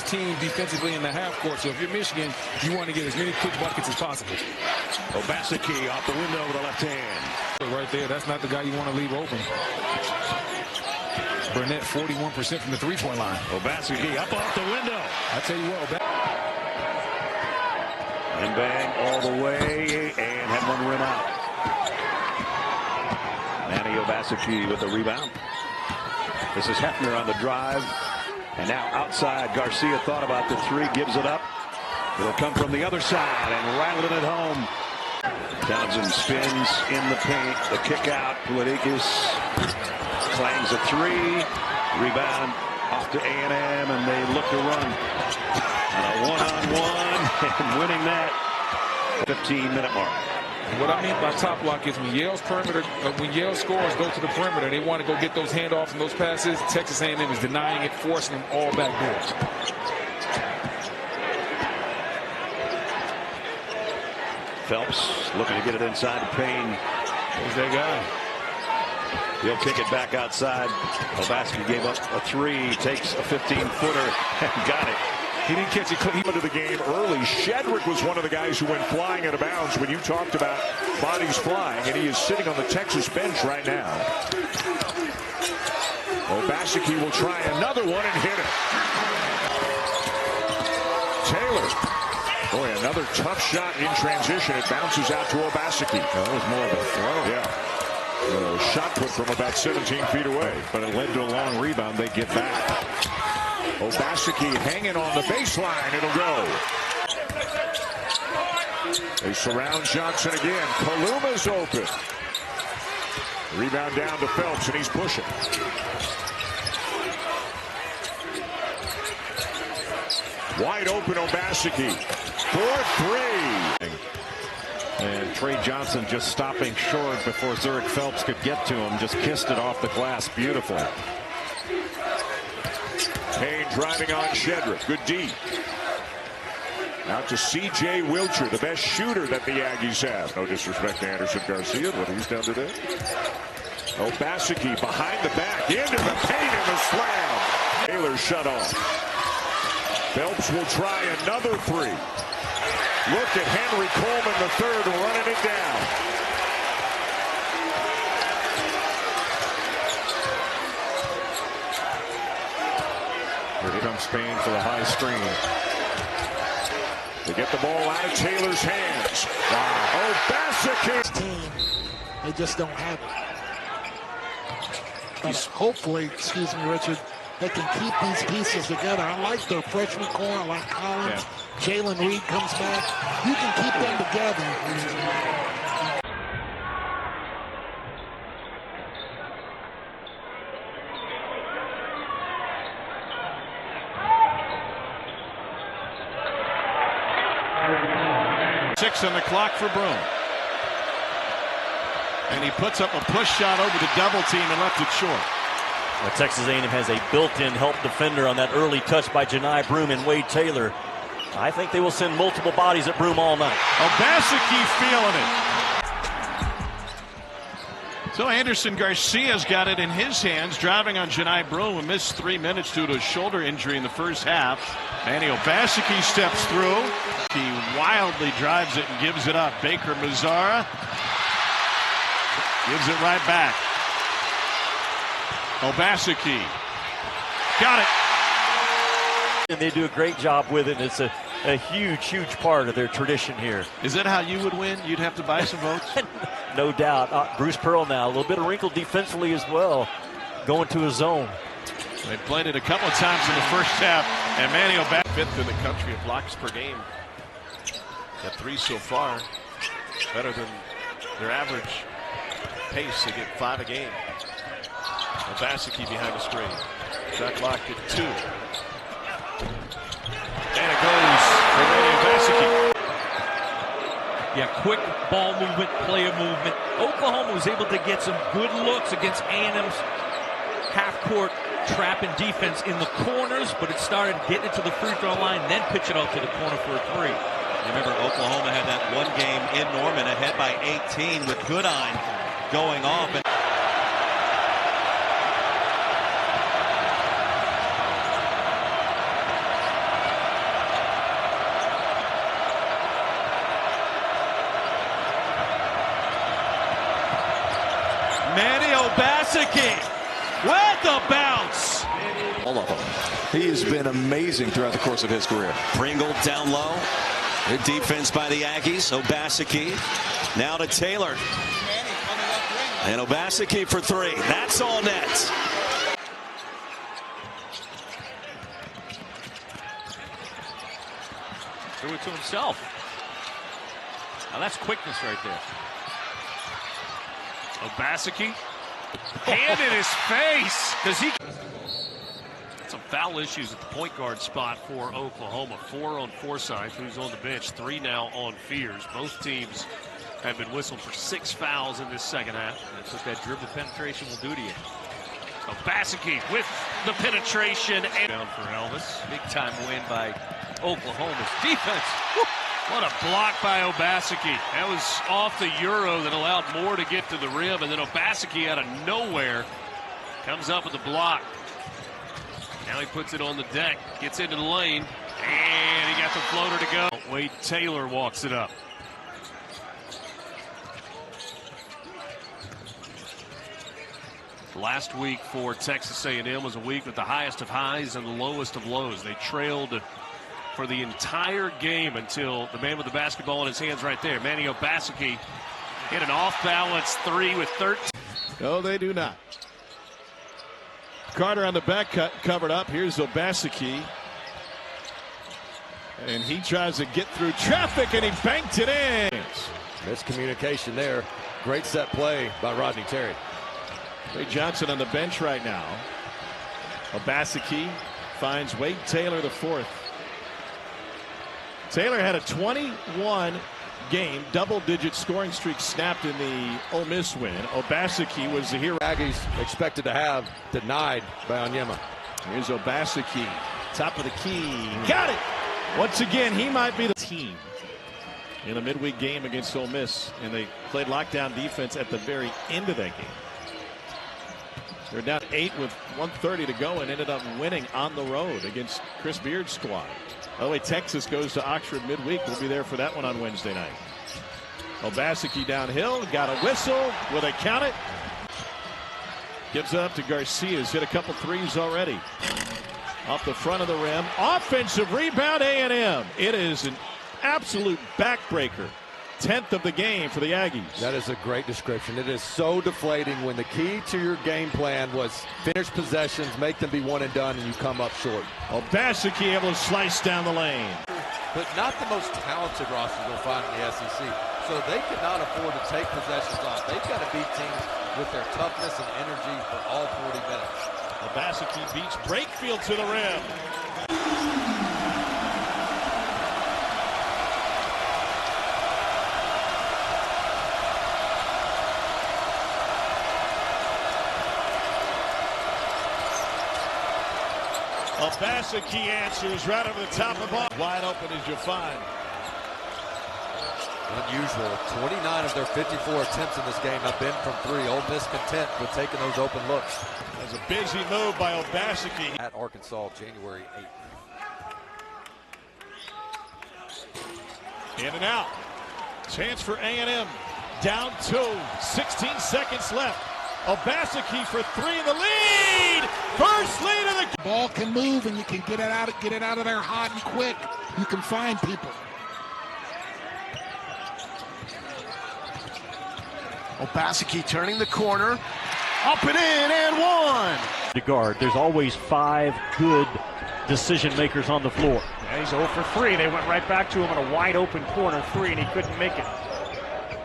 best team defensively in the half court. So if you're Michigan, you want to get as many quick buckets as possible. Obaseki off the window with the left hand. Right there, that's not the guy you want to leave open. Burnett 41% from the three-point line. Obaseki up off the window. I tell you what, and bang all the way and had one rim out. Manny Obaseki with the rebound. This is Hefner on the drive. And now outside, Garcia thought about the three, gives it up. It'll come from the other side and rattling it home. Townsend spins in the paint. The kick out. Puadikis clangs a three. Rebound off to A&M, and they look to run. And a one-on-one and winning that 15-minute mark. What I mean by top block is when Yale's perimeter, when Yale scores, go to the perimeter. They want to go get those handoffs and those passes. Texas A&M is denying it, forcing them all back doors. Phelps looking to get it inside to Payne. Who's that guy? He'll kick it back outside. Obaseki gave up a three, takes a 15-footer and got it. He didn't catch it. He went to the game early. Shedrick was one of the guys who went flying out of bounds when you talked about bodies flying, and he is sitting on the Texas bench right now. Obaseki will try another one and hit it. Taylor. Boy, another tough shot in transition. It bounces out to Obaseki. That was more of a throw. Yeah. A shot put from about 17 feet away, but it led to a long rebound. They get back. Obaseki hanging on the baseline. It'll go. They surround Johnson again. Kaluma's open. Rebound down to Phelps, and he's pushing. Wide open Obaseki. 4-3. And Trey Johnson just stopping short before Zurich Phelps could get to him. Just kissed it off the glass beautifully. Payne driving on Shedrick. Good D. Out to C.J. Wilcher, the best shooter that the Aggies have. No disrespect to Anderson Garcia, what he's done today. Obaseki behind the back, into the paint and the slam. Taylor shut off. Phelps will try another three. Look at Henry Coleman III running it down. Here comes Spain for the high screen. They get the ball out of Taylor's hands. Wow. Obaseki. Team, they just don't have it. But hopefully, excuse me, Richard, they can keep these pieces together. I like their freshman core. I like Collins. Yeah. Jalen Reed comes back. You can keep them together. Six on the clock for Broome. And he puts up a push shot over the double team and left it short. Well, Texas A&M has a built-in help defender on that early touch by Janai Broome and Wade Taylor. I think they will send multiple bodies at Broome all night. Obaseki feeling it. So Anderson Garcia's got it in his hands, driving on Janai Broome, who missed 3 minutes due to a shoulder injury in the first half. Manny Obaseki steps through. He wildly drives it and gives it up. Baker Mazzara gives it right back. Obaseki got it. And they do a great job with it. It's a huge part of their tradition here. Is that how you would win? You'd have to buy some votes? No doubt. Bruce Pearl now, a little bit of wrinkle defensively as well, going to his zone. They played it a couple of times in the first half, and Manny Obaseki, fifth in the country in blocks per game. Got 3 so far, better than their average pace. They get 5 a game. Obaseki behind the screen. Shot clock at 2. And it goes for Manny Obaseki. Yeah, quick ball movement, player movement. Oklahoma was able to get some good looks against A&M's half-court trapping defense in the corners, but it started getting it to the free throw line, then pitch it out to the corner for a three. Remember, Oklahoma had that one game in Norman ahead by 18 with Goodine going off. Obaseki with the bounce. All of them. He's been amazing throughout the course of his career. Pringle down low. Good defense by the Aggies. Obaseki now to Taylor. And Obaseki for three. That's all net. Threw it to himself. Now that's quickness right there. Obaseki. Hand in his face. Does he? Some foul issues at the point guard spot for Oklahoma. 4 on Forsythe, who's on the bench. 3 now on Fears. Both teams have been whistled for 6 fouls in this second half. That's what that dribble penetration will do to you. Obaseki with the penetration. And down for Elvis. Big time win by Oklahoma's defense. What a block by Obaseki. That was off the Euro that allowed Moore to get to the rim. And then Obaseki out of nowhere comes up with the block. Now he puts it on the deck, gets into the lane, and he got the floater to go. Wade Taylor walks it up. Last week for Texas A&M was a week with the highest of highs and the lowest of lows. They trailed for the entire game until the man with the basketball in his hands right there, Manny Obaseki, hit an off-balance 3 with 13. No, they do not. Carter on the back cut, covered up. Here's Obaseki. And he tries to get through traffic, and he banked it in. Miscommunication there. Great set play by Rodney Terry. Trey Johnson on the bench right now. Obaseki finds Wade Taylor, the fourth. Taylor had a 21-game double-digit scoring streak snapped in the Ole Miss win. Obaseki was the hero. Aggies expected to have denied by Onyema. Here's Obaseki, top of the key. Got it! Once again, he might be the team in a midweek game against Ole Miss, and they played lockdown defense at the very end of that game. They're down 8 with 1:30 to go and ended up winning on the road against Chris Beard's squad. By the way, Texas goes to Oxford midweek. We'll be there for that one on Wednesday night. Obaseki downhill, got a whistle. Will they count it? Gives it up to Garcia. He's hit a couple threes already. Off the front of the rim. Offensive rebound, A&M. It is an absolute backbreaker. 10th of the game for the Aggies. That is a great description. It is so deflating when the key to your game plan was finish possessions, make them be one and done, and you come up short. Obaseki able to slice down the lane. But not the most talented roster you'll find in the SEC. So they cannot afford to take possessions off. They've got to beat teams with their toughness and energy for all 40 minutes. Obaseki beats Brakefield to the rim. Obaseki answers right over the top of the ball. Wide open as you find. Unusual. 29 of their 54 attempts in this game have been from 3. Ole Miss content with taking those open looks. That was a busy move by Obaseki. At Arkansas, January 8th. In and out. Chance for A&M. Down 2. 16 seconds left. Obaseki for 3 in the lead. First lead of the ball can move, and you can get it out of there hot and quick. You can find people. Obaseki turning the corner, up and in, and one. To guard, there's always 5 good decision makers on the floor. Yeah, he's 0 for 3. They went right back to him in a wide open corner 3, and he couldn't make it.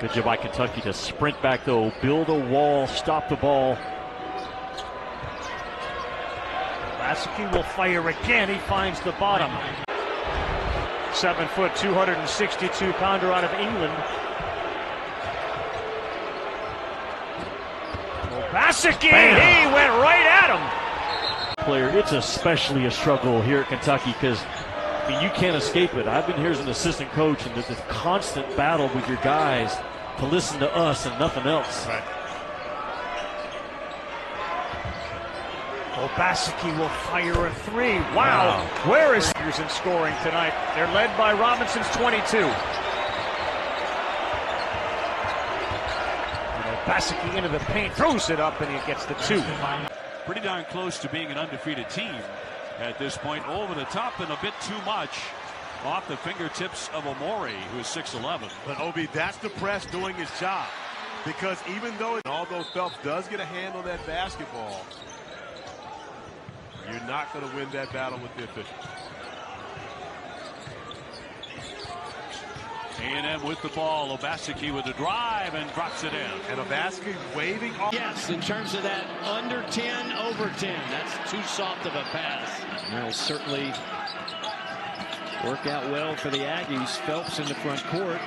Good job by Kentucky to sprint back, though, build a wall, stop the ball. Obaseki will fire again. He finds the bottom. 7 foot, 262 pounder out of England. Obaseki, he went right at him. Player, it's especially a struggle here at Kentucky because you can't escape it. I've been here as an assistant coach, and there's this constant battle with your guys to listen to us and nothing else. Right. Obaseki will fire a 3. Wow. Where is he in scoring tonight? They're led by Robinson's 22. Obaseki into the paint, throws it up, and he gets the 2. Pretty darn close to being an undefeated team at this point. Over the top and a bit too much off the fingertips of Omori, who is 6'11". But Obi, that's the press doing his job. Because although Phelps does get a hand on that basketball, you're not going to win that battle with the officials. A&M with the ball. Obaseki with the drive and drops it in. And Obaseki waving off. Yes, in terms of that under 10, over 10. That's too soft of a pass. That'll certainly work out well for the Aggies. Phelps in the front court.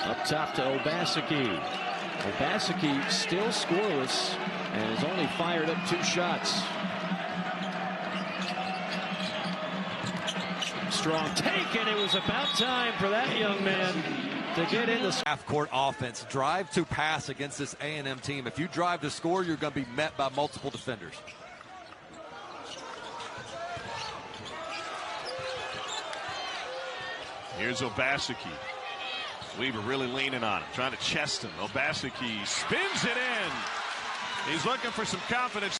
Up top to Obaseki. Obaseki still scoreless and has only fired up 2 shots. Strong take, and it was about time for that young man to get in the half-court offense. Drive to pass against this A&M team. If you drive to score, you're going to be met by multiple defenders. Here's Obaseki. Weaver really leaning on him, trying to chest him. Obaseki spins it in. He's looking for some confidence.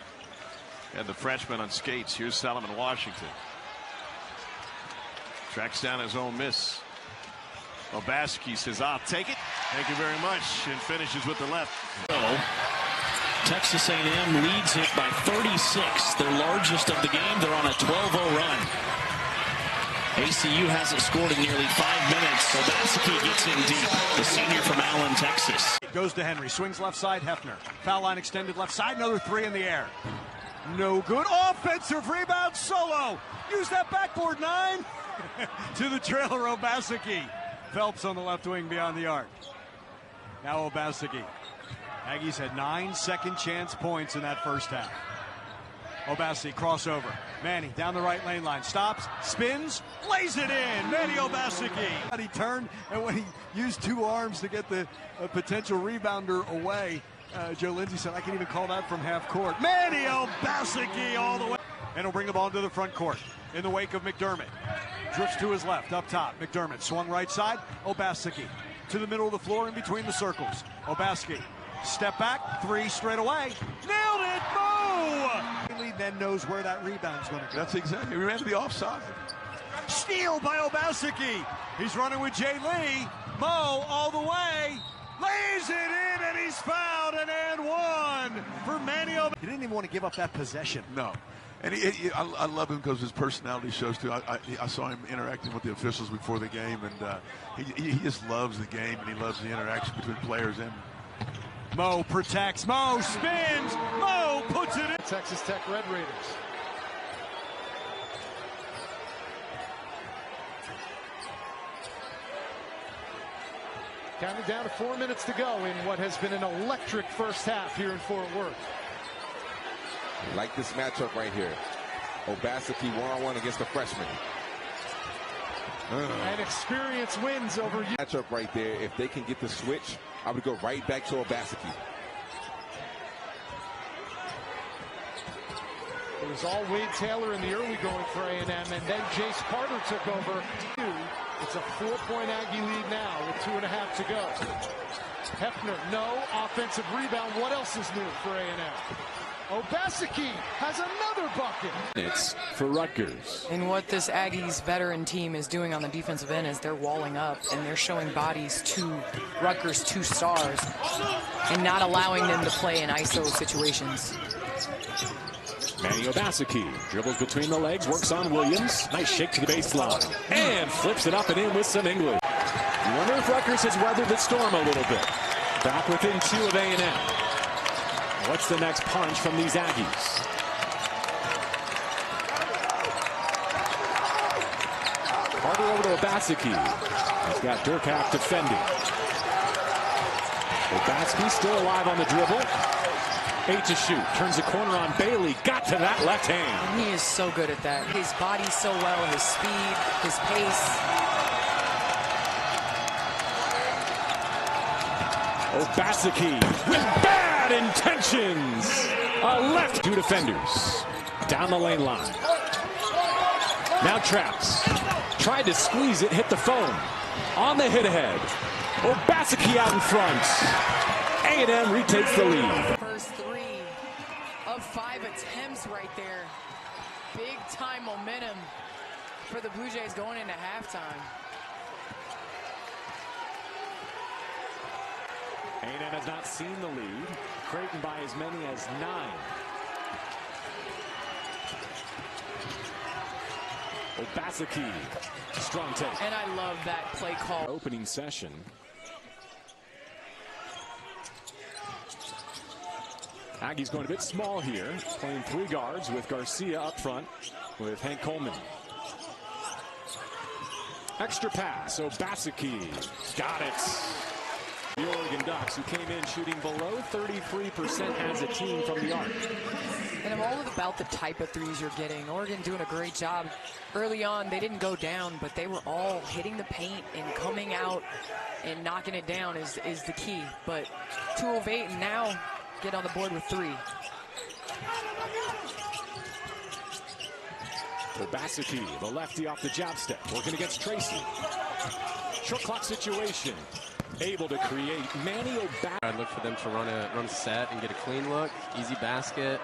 And the freshman on skates. Here's Solomon Washington. Tracks down his own miss. Obaseki says, I'll take it. Thank you very much. And finishes with the left. Texas A&M leads it by 36. Their largest of the game. They're on a 12-0 run. ACU hasn't scored in nearly 5 minutes. Obaseki gets in deep. The senior from Allen, Texas. Goes to Henry. Swings left side. Hefner. Foul line extended left side. Another 3 in the air. No good. Offensive rebound. Solo. Use that backboard 9. To the trailer, Obaseki. Phelps on the left wing beyond the arc. Now Obaseki. Aggies had 9 second chance points in that first half. Obaseki crossover. Manny down the right lane line. Stops, spins, lays it in. Manny Obaseki. He turned, and when he used 2 arms to get the potential rebounder away, Joe Lindsay said, I can even call that from half court. Manny Obaseki all the way. And he'll bring the ball into the front court in the wake of McDermott. Drifts to his left, up top. McDermott swung right side. Obaseki to the middle of the floor in between the circles. Obaseki, step back, 3 straight away. Nailed it, Mo! Then knows where that rebound's going to go. That's exactly. We ran to the offside. Steal by Obaseki. He's running with Jay Lee. Mo all the way. Lays it in, and he's fouled, and 1 for Manny Obaseki. He didn't even want to give up that possession. No. And I love him because his personality shows too. I saw him interacting with the officials before the game, and he just loves the game, and he loves the interaction between players. And Mo protects. Mo spins. Mo puts it in. Texas Tech Red Raiders. Counting down to 4 minutes to go in what has been an electric first half here in Fort Worth. Like this matchup right here. Obaseki one-on-one against the freshman. And experience wins over you. Matchup right there. If they can get the switch, I would go right back to Obaseki. It was all Wade Taylor in the early going for A&M, and then Jace Carter took over. It's a 4-point Aggie lead now with 2.5 to go. Hefner, no offensive rebound. What else is new for A&M? Obaseki has another bucket. It's for Rutgers. And what this Aggies veteran team is doing on the defensive end is they're walling up and they're showing bodies to Rutgers' 2 stars and not allowing them to play in ISO situations. Manny Obaseki dribbles between the legs, works on Williams. Nice shake to the baseline. And flips it up and in with some English. You wonder if Rutgers has weathered the storm a little bit. Back within 2 of A&M. What's the next punch from these Aggies? Carter over to Obaseki. He's got Durkak defending. Obaseki still alive on the dribble. 8 to shoot. Turns the corner on Bailey. Got to that left hand. He is so good at that. His body so well, his speed, his pace. Obaseki with bad intentions. A left. 2 defenders. Down the lane line. Now traps. Tried to squeeze it, hit the foam. On the hit ahead. Obaseki out in front. A&M retakes the lead. First 3 of 5 attempts right there. Big time momentum for the Blue Jays going into halftime. A&M has not seen the lead. Creighton by as many as 9. Obaseki, strong take. And I love that play call. Opening session. Aggies going a bit small here, playing 3 guards with Garcia up front with Hank Coleman. Extra pass, Obaseki, got it. The Oregon Ducks, who came in shooting below 33% as a team from the arc. And I'm all about the type of threes you're getting. Oregon doing a great job. Early on, they didn't go down, but they were all hitting the paint and coming out and knocking it down is the key. But 2 of 8 and now get on the board with 3. Obaseki, the lefty off the jab step, working against Tracy. Short clock situation. Able to create. Manny Obaseki. I'd look for them to run a set and get a clean look, easy basket,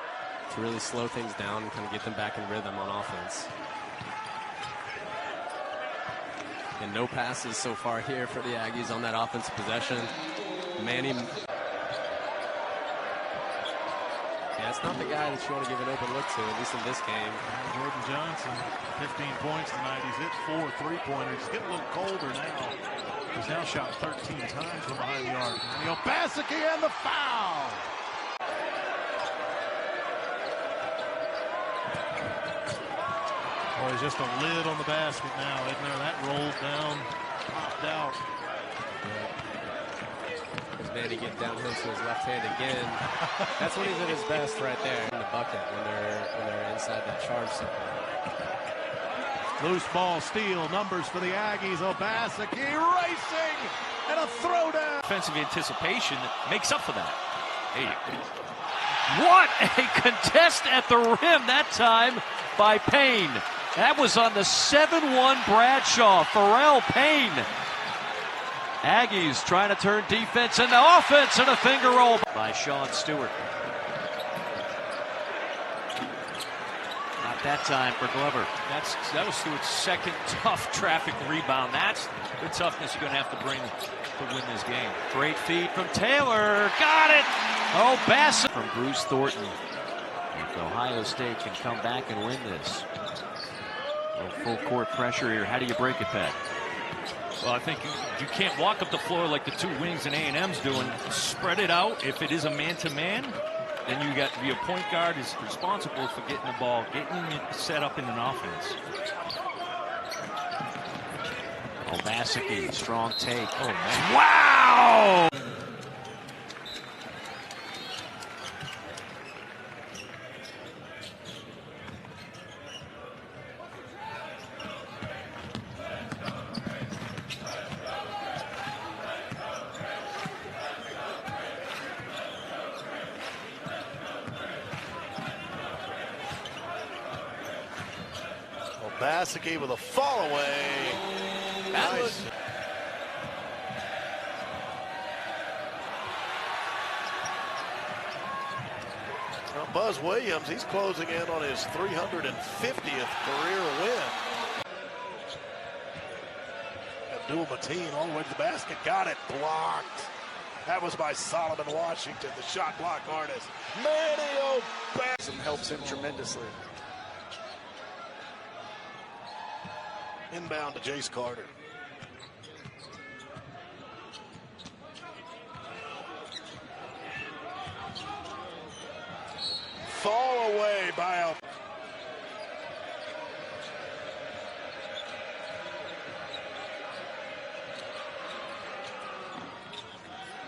to really slow things down and kind of get them back in rhythm on offense. And no passes so far here for the Aggies on that offensive possession. Manny. Yeah, it's not the guy that you want to give an open look to, at least in this game. Jordan Johnson, 15 points tonight. He's hit 4 3-pointers. He's getting a little colder now. He's now shot 13 times from behind the arc. And Obaseki and the foul. Oh, there's just a lid on the basket now, isn't there? That rolled down, popped out. As Manny gets downhill to his left hand again. That's when he's at his best right there in the bucket when they're inside that charge zone. Loose ball steal, numbers for the Aggies. Obaseki racing and a throwdown. Offensive anticipation makes up for that. Hey. What a contest at the rim that time by Payne. That was on the 7-1 Bradshaw. Pharrell Payne. Aggies trying to turn defense into offense and a finger roll by Sean Stewart. Not that time for Glover. That was Stewart's second tough traffic rebound. That's the toughness you're going to have to bring to win this game. Great feed from Taylor. Got it. Oh, Bassett from Bruce Thornton. If Ohio State can come back and win this. Full court pressure here. How do you break it, Pat? Well, I think you can't walk up the floor like the 2 wings and A&M's doing. Spread it out. If it is a man-to-man, then you got to be a point guard is responsible for getting the ball, getting it set up in an offense. Obaseki, strong take. Oh, man. Wow! Obaseki with a fall away. Nice. Now Buzz Williams, he's closing in on his 350th career win. Abdul-Mateen all the way to the basket. Got it. Blocked. That was by Solomon Washington, the shot block artist. Manny Obaseki helps him tremendously. Inbound to Jace Carter. Fall away by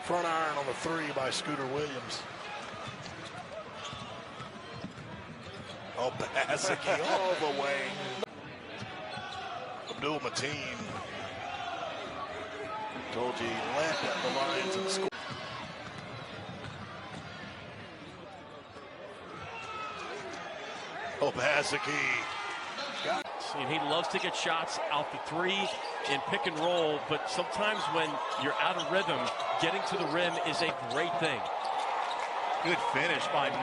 front iron on the 3 by Scooter Williams. Obaseki all the way. Abdul-Mateen. Told you he led the Lions in score. Obaseki got it. And he loves to get shots out the three in pick and roll, but sometimes when you're out of rhythm, getting to the rim is a great thing. Good finish by Manny.